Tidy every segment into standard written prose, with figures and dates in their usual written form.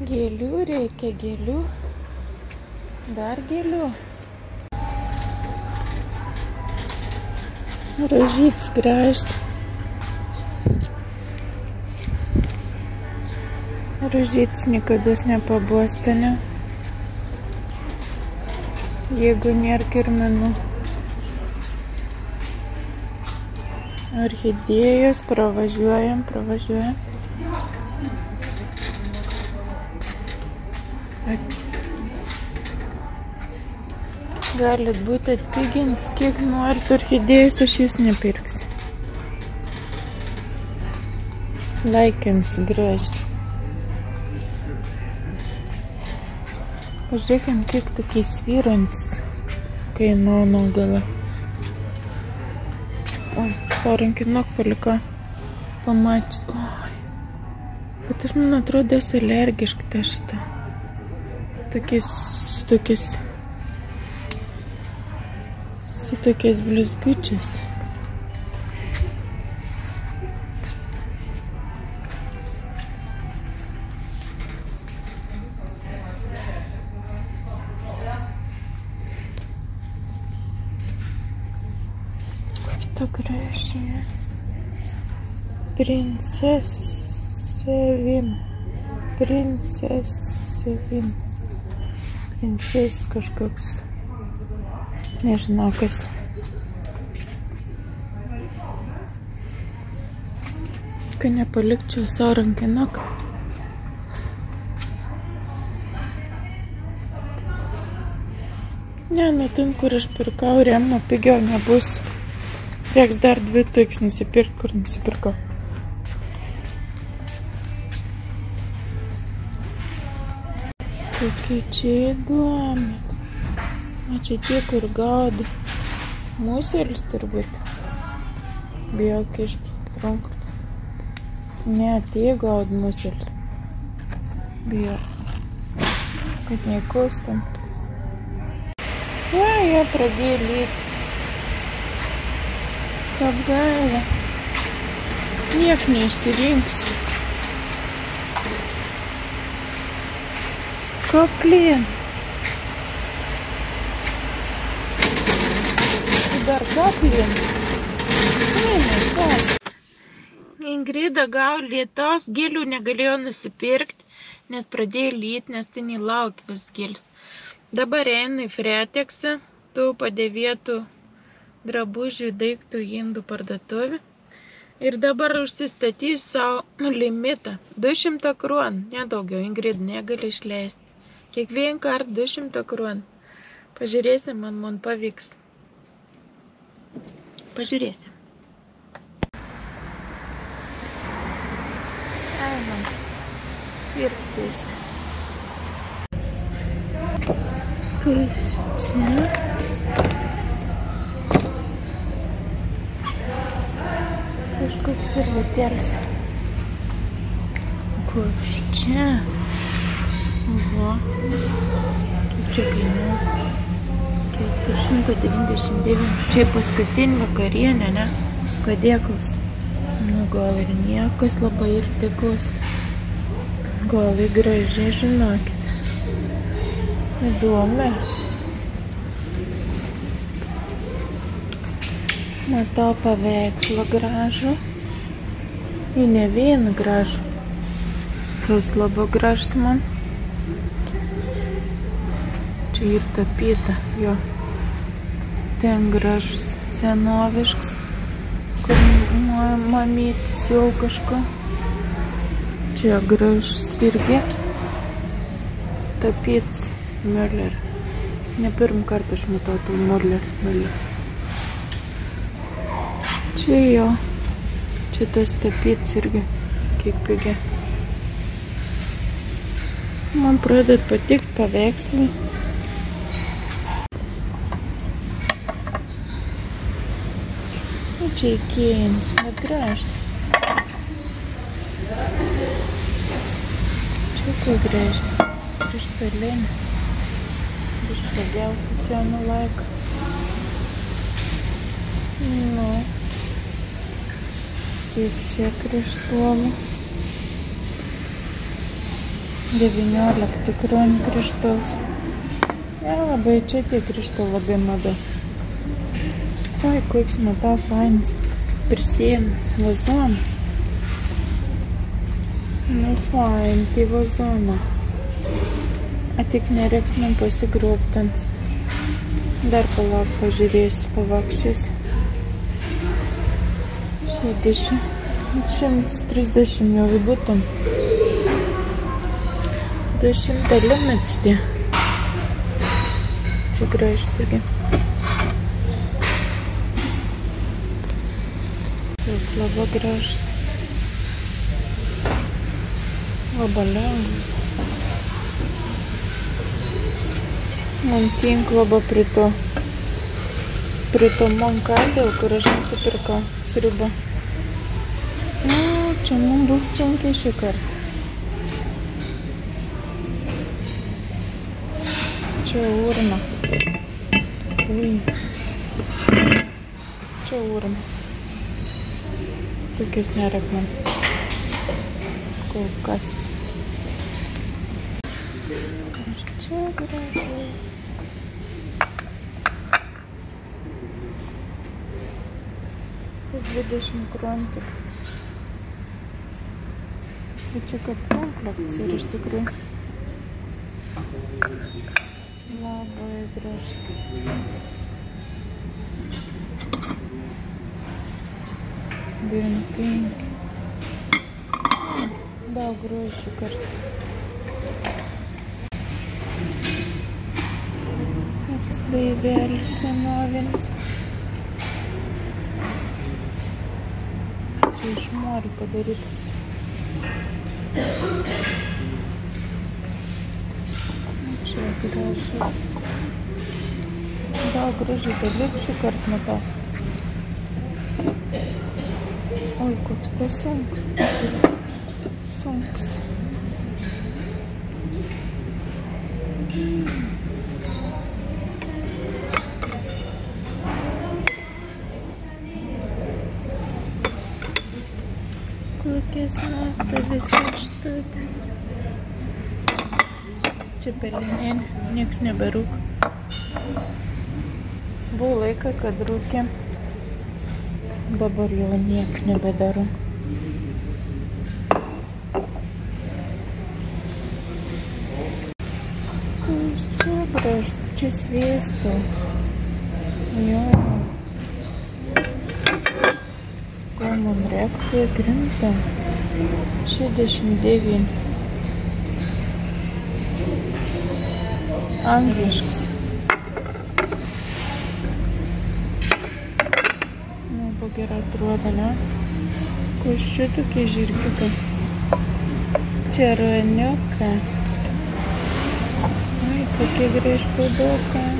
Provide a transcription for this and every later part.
Gėlių reikia, gėlių. Dar gėlių. Rožyts gražus. Rožyts niekada nepabosta, ne? Jeigu nėra kirminų. Orchidėjos, pravažiuojam. Galit būti atpigins, kiek norit orchidėjus, aš jūs nepirksiu. Laikins gražus. Pažiūrėkim, kiek tokiais vyrantis kainuoja galą. O, rankinok paliko. Pamačius. Oi. Bet aš, man atrodo, esu alergiška tą šitą. Su tokiais blizgučiais. Kokį gražiai. Princesės kažkoks. Nežinau kas. Kai nepalikčiau savo rankinuką. Ne, nu ten, kur aš pirkau, remo pigiau nebus. Reiks dar 2000 nusipirkt, kur nusipirkau. Kokie čia įdomi. O čia tie, kur gaudo. Muselis turbūt. Bijau kišti ranką. Ne, tie gaudo muselis. Bijau. Kad neįkostam. Va, jie pradėjo lyti. Kaip gaila. Niek neišsirinksiu. Koplin. Dar koplin. Ingrida gavo lietos, gėlių negalėjo nusipirkti, nes pradėjo lyti, nes tai nelaukia vis gėlis. Dabar einu į Freteksą, tų padėvėtų drabužių daiktų indų parduotuvę. Ir dabar užsistatysiu savo limitą. 200 kruonų, nedaugiau, Ingrida negali išleisti. Kiekvien kartą 200 kruonų. Pažiūrėsim, man pavyks. Pažiūrėsim. Einam. Pirktis. Kas čia? Kažkoks servetėlis. Kas čia? Oho. Kiek čia kainuoja? 499. Čia paskutinė vakarienė, ne? Padėkos. Nu, gal ir niekas labai ir tikos. Gal ir gražiai, žinokit. Įdomi. Matau paveikslą gražų. Ir ne vieną gražų. Kas labai gražus man. Čia ir tapyta, jo. Ten gražus senoviškas, kur mamytė siūl kažko. Čia gražus irgi. Tapytas Müller. Ne pirmą kartą aš matau tą Müller. Čia jo. Čia tas tapytas irgi kiek pigia. Man pradeda patikti paveikslai. Čia įkėjimas, bet gražus. Čia kai gražiai. Krištolinė. Bus pageltas jau nuo laiko. Nu. Kiek čia krištolų. 19 kronių krištolas. Ja, labai čia tie krištolai labai mada. Oi, koks matau fainas. Prisėnas, vazonas. Nu, fain, tai vazoną. A tik nereiks man pasigrobtans. Dar palauk, pažiūrėsiu, pavakščiasi. 130 jau būtum. 200 limits tie. Čia gražus irgi. Jis labai gražus. Labai lengvas. Man tinka labai prie to man kalbėl, kur aš nusipirkau sriubą. Nu, čia man bus sunkiai šį kartą. Čia urna. Ui. Čia urna. Tokius nereik man. Kol kas. Čia gražus. Tas 20 kronų tik. Bet čia kaip komplektas ir iš tikrųjų. Labai gražus. Pink. Daug grožių kartų. Toks laivelis senovinis. Čia iš morių padaryta. Čia gražus. Daug gražių dalykų šį kartą matau. Oi, koks tas sunks. Sunks. Kokias nuostabias pirštutės. Čia pelinėlė, nieks neberūk. Buvo laika, kad rūkė. Dabar jau niek nebedaru. Čia gražus, čia sviesto. Jo. Ko man reiktų krinta? 69. Angliškas. Gerai atrodo, ne? Ko čia tokie žirgiukai? Čia ruoniukai. Ai, kokie gražpaudokai.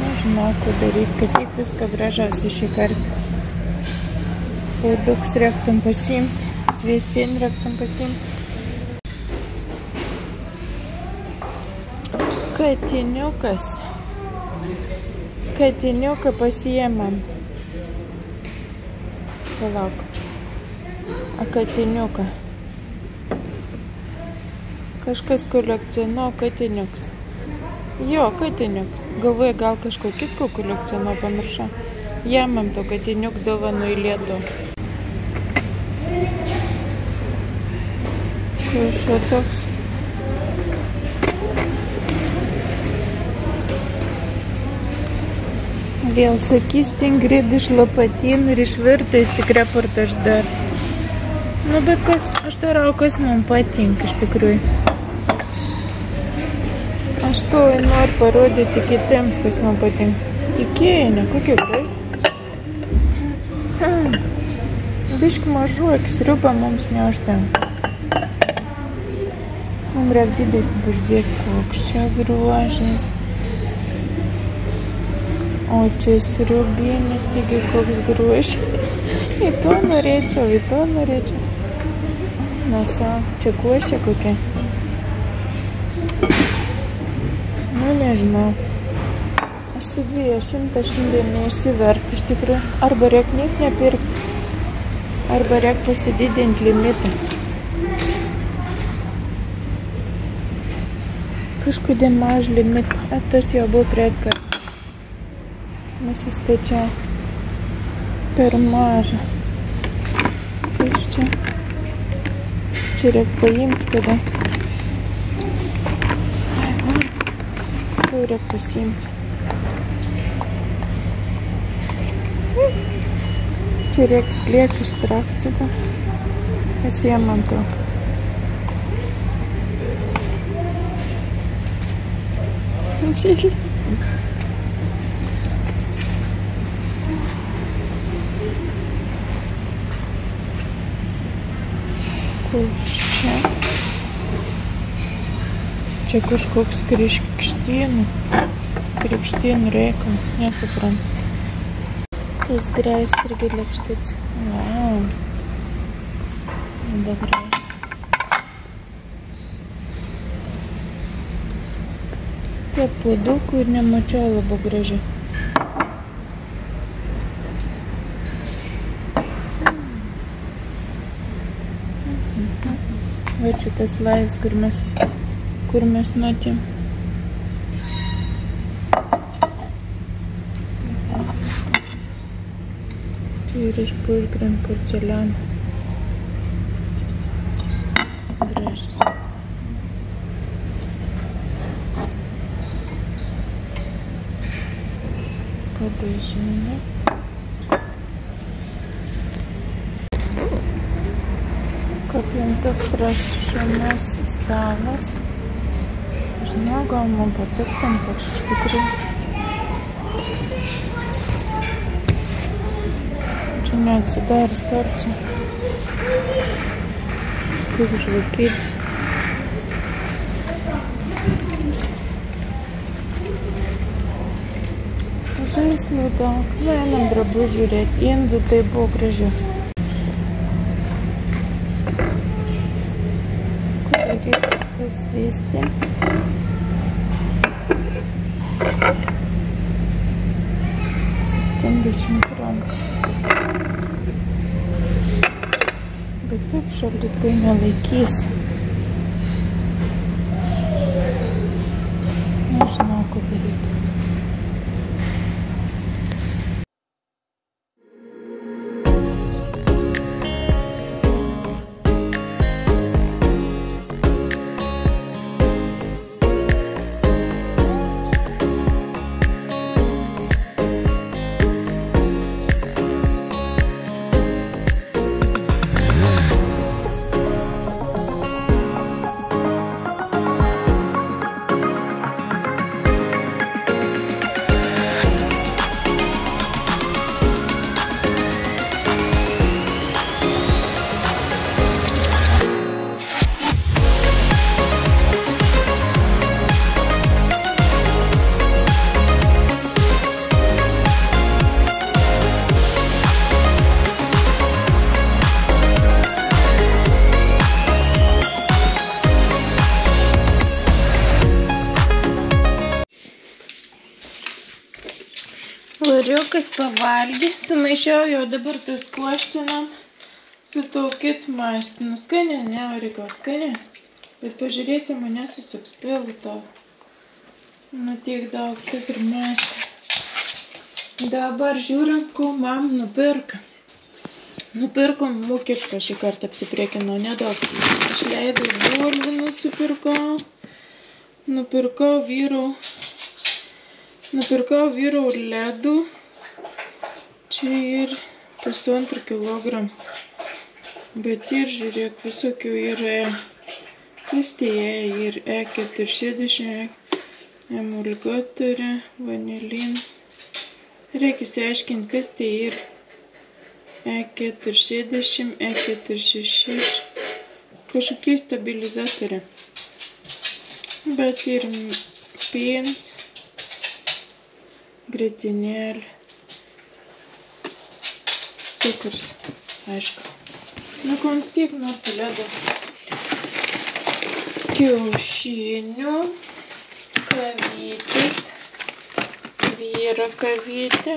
Nežinau, ko daryti, kad tik viską gražiausiai šį kartą. Pauduks reiktum pasiimti, sviestin reiktum pasiimti. Katiniukas. Katiniuką pasiėmam. Palauk. A katiniuką. Kažkas kolekcionuoja katiniuks. Jo, katiniuks. Galvoju, gal kažko kitko kolekcionuoja, pamiršau. Jamam to katiniuk dovanų į Lietuvą. Kas čia toks? Vėl sakys, Ingrid iš Lopatin ir išvirtais tik reportaž dar. Nu, bet kas, aš darau, kas man patinka iš tikrųjų. Aš to noriu parodyti kitiems, kas man patinka. Ikėja, ne, kokie graži. Biški mažuokis, sriuba mums neužtenka. Mums reik didesnį pažiūrėti, koks čia grožis. O čia sriubinis, taigi koks grožis. Į to norėčiau. Na, čia košė kokia. Nu, nežinau. Aš su 200 šiandien neišsiverti iš tikrųjų. Arba reik niek nepirkti, arba reik pasididinti limitą. Kažkodėl maž limit. Tas jau buvo priekart. Nusistačiau per mažą. Kas čia? Čia reikia paimti tada. Jau reikia pasiimti. Čia reikia kliek ištraukti tada. Pasiemam to. Čili. Koks čia? Čia kažkoks krikštynų reikalas, nesuprantu. Tas gražus irgi lėkštis. Vau. Labai gražus. Tie puodukų ir nemačiau labai gražiai. Va čia tas laivas, kur mes matėm. Čia yra iš pušgran porceliano. Gražus. Padažinė. Kaip jums toks rašomasis stalas. Žinau, gal man patiktum toks iš tikrųjų. Čia neatsidarys tarčia. Kaip žvakėlis. Žaislų daug. Einam drabužių žiūrėti. Indų tai buvo gražius. Kur reikia tas vesti? Bet tik šaldytuvai nelaikys. Nežinau, ką daryti. Variukas pavalgė, sumaišiau jau dabar tos koštinam su taukit maistinu. Skaniai, ne, varikau, skaniai. Bet pažiūrėsim, mane susuks pilų tau. Nu, tiek daug, taip ir maistą. Dabar žiūrim, ko mam nupirka. Nupirkom mūkišką šį kartą apsipriekinau, nedaug. Aš leidau bulvių nusipirkau. Nupirkau vyrų ledų. Čia ir 1,5 kilogramų. Bet ir žiūrėk, visokių yra. Kastėje ir E460, emulgatorė, vanilins. Reikia įsiaiškinti, kas tai ir E460, E466. Kažkokie stabilizatoriai. Bet ir pins. Grietinėlė, cukrus, aišku. Nu, ko vis tiek noriu ledo. Kiaušinių, kavytis, vyro kavytė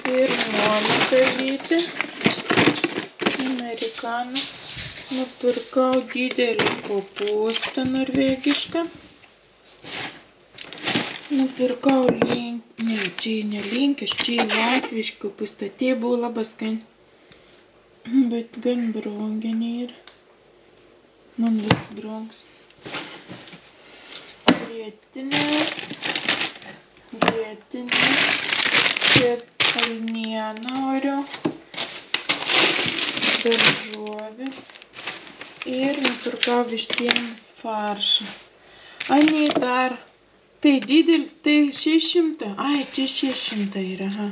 ir mano kavytė, amerikanų Nupirkau didelį kopūstą norvegišką. Nupirkau čia ne linkęs, čia latviški kopūstai. Tie buvo labai skani, bet gan brangeni ir man viskas brangs. Grietinės, čia kalnienaurio, daržovės ir nupirkau vištienos faršą. Ani dar, tai didelį, tai 600, čia 600 yra, aha.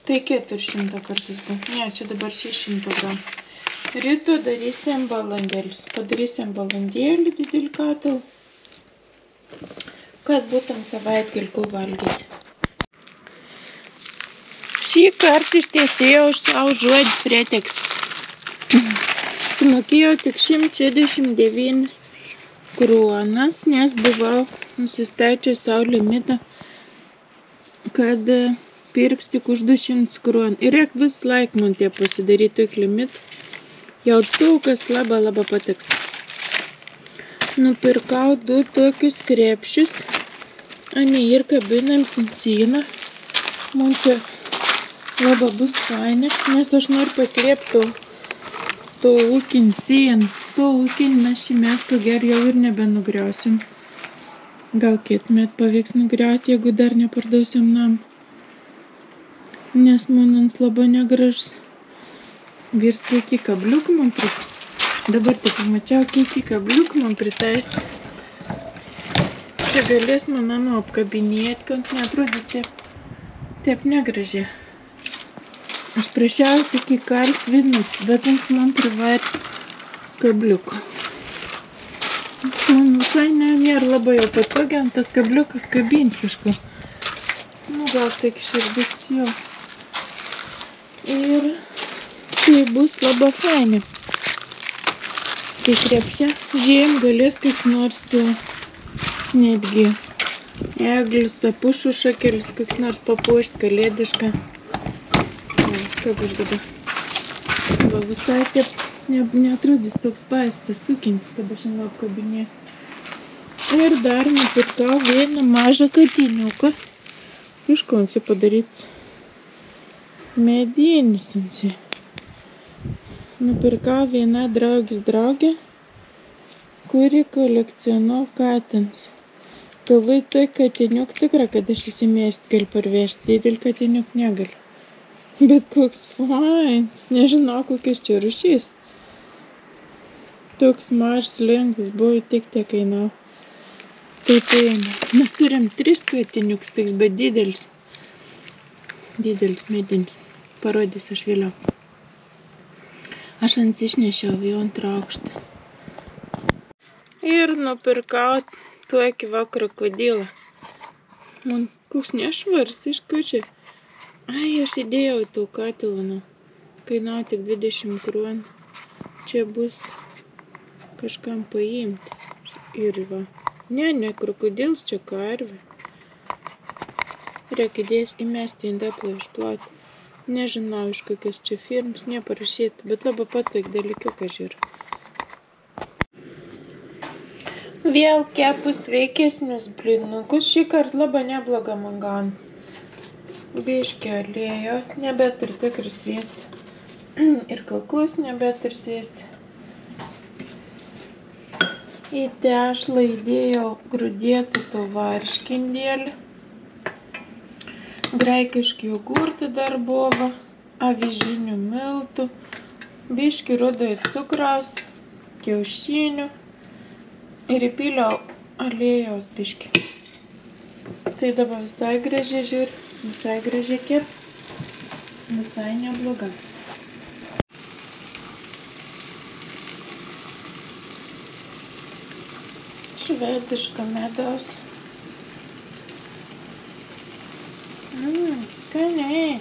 Tai 400 kartus buvo, ne, čia dabar 600 gram. Ryto darysim balandėlius, padarysim balandėlį didelį katilą, kad būtum savaitgalį ko valgyti. Šį kartą ištiesėjau savo žodį pretekst. Sumokėjau tik 169 kronas, nes buvau nusistačius savo limitą, kad pirks tik už 200 kronų. Ir reik vis laik man tie pasidaryti tokį limitą. Jau kas labai patiks. Nupirkau 2 tokius krepšius. Ani ir kabinam sieną. Man čia labai bus fainė, nes aš noriu paslėpti to ūkinį sieną. To ūkinį mes šį metą ko gero jau ir nebenugriausim. Gal kitą metą pavyks nugriauti, jeigu dar nepardausim namą. Nes manans labai negražus. Vyrs kiekį kabliukų man Dabar tik pamačiau, kiekį kabliukų man pritais. Čia galės mano apkabinėti, kad neatrodo čia taip negražiai. Aš prašiau tik įkalti vinuts, bet man privarė kabliukų. Man visai nėra labai jau patogiai ant tas kabliukas kabinti kažką. Gal tik širdis jau. Ir tai bus labai fainai. Kai krepšia žiem galės koks nors netgi eglis, pušų šakelis, koks nors papuošti kalėdišką. Kaip aš dabar. Va visai taip neatrodys toks paistas ūkinis, kad aš žinau apkabinėsiu. Ir dar nupirkau vieną mažą katiniuką. Iš ko čia padaryts? Medinis ansi. Nupirkau vieną draugė, kuri kolekcionuoja katins. Galvoju, tai katiniuk tikra, kad aš įsimėst galiu parvežti. Didelį katiniuk negaliu. Bet koks fains, nežinau kokias čia rūšys. Toks mažas lengvas buvo, tik tiek kainavo. Taip eina. Mes turim 3 katiniukus, toks, bet didelis. Didelis medinis. Parodysiu aš vėliau. Aš išnešiau į 2 aukštą. Ir nupirkau tokį va krokodilą. Man koks nešvaras iškučiai. Aš įdėjau į tų katilą. Kainavo tik 20 kronų. Čia bus kažkam paimti. Ir va. Ne krokodils, čia karvė. Reikia įmesti indeplą išplauti. Nežinau, iš kokios čia firmas, neparašyta, bet labai patoik dalykiukas yra. Vėl kepu sveikesnius blinukus, šį kartą labai neblogą man gaunasi. Biškį aliejos, nebeturi tikrai sviesti. Ir kokus nebeturi sviesti. Į tešlą įdėjau grūdėtą to varškindėlį. Graikiškį jogurtą dar buvo, avižinių miltų, biškį rudojo cukraus, kiaušinių ir įpyliau aliejaus biškį. Tai dabar visai gražiai žiūri, visai gražiai kep, visai nebloga. Švediška medaus. Skaniai.